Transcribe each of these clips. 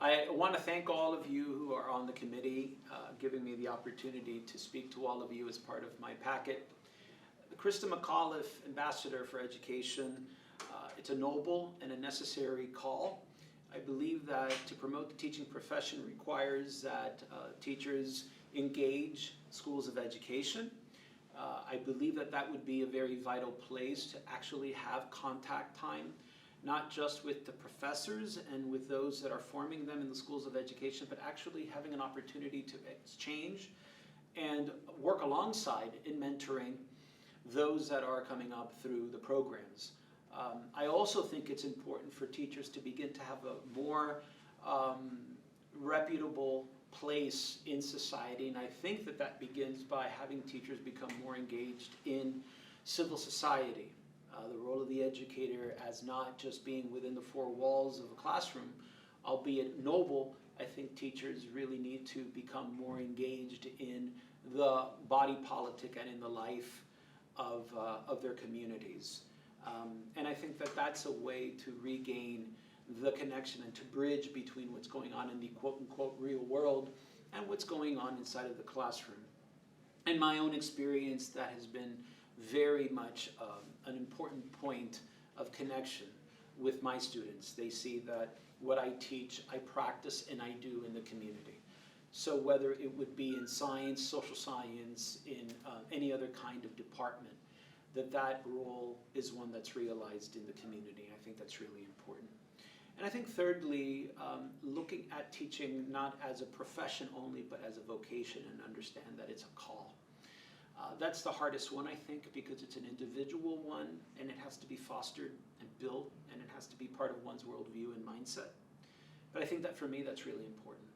I want to thank all of you who are on the committee, giving me the opportunity to speak to all of you as part of my packet. Krista McAuliffe, Ambassador for Education, it's a noble and a necessary call. I believe that to promote the teaching profession requires that teachers engage schools of education. I believe that that would be a very vital place to actually have contact time, not just with the professors and with those that are forming them in the schools of education, but actually having an opportunity to exchange and work alongside in mentoring those that are coming up through the programs. I also think it's important for teachers to begin to have a more reputable place in society, and I think that that begins by having teachers become more engaged in civil society. The role of the educator as not just being within the four walls of a classroom, albeit noble. I think teachers really need to become more engaged in the body politic and in the life of their communities. And I think that that's a way to regain the connection and to bridge between what's going on in the quote-unquote real world and what's going on inside of the classroom. In my own experience, that has been very much an important point of connection with my students. They see that what I teach, I practice, and I do in the community. So whether it would be in science, social science, in any other kind of department, that role is one that's realized in the community. I think that's really important. And I think thirdly, looking at teaching not as a profession only, but as a vocation, and understand that it's a call. That's the hardest one, I think, because it's an individual one, and it has to be fostered and built, and it has to be part of one's worldview and mindset. But I think that for me, that's really important.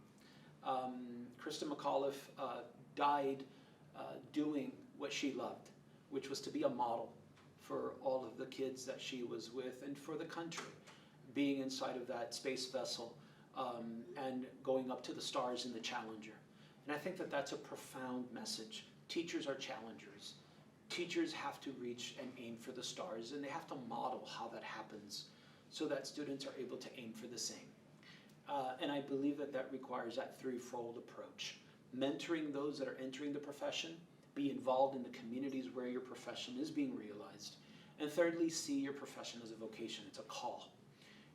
Krista McAuliffe died doing what she loved, which was to be a model for all of the kids that she was with and for the country, being inside of that space vessel and going up to the stars in the Challenger. And I think that that's a profound message. Teachers are challengers. Teachers have to reach and aim for the stars, and they have to model how that happens so that students are able to aim for the same. And I believe that that requires that threefold approach. Mentoring those that are entering the profession, be involved in the communities where your profession is being realized, and thirdly, see your profession as a vocation. It's a call.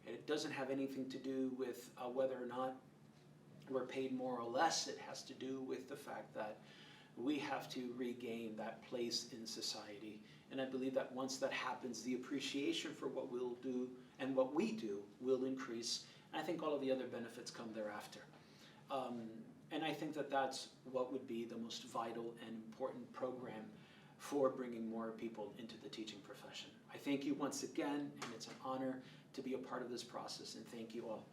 And it doesn't have anything to do with whether or not we're paid more or less. It has to do with the fact that we have to regain that place in society. And I believe that once that happens, the appreciation for what we'll do and what we do will increase. And I think all of the other benefits come thereafter. And I think that that's what would be the most vital and important program for bringing more people into the teaching profession. I thank you once again, and it's an honor to be a part of this process, and thank you all.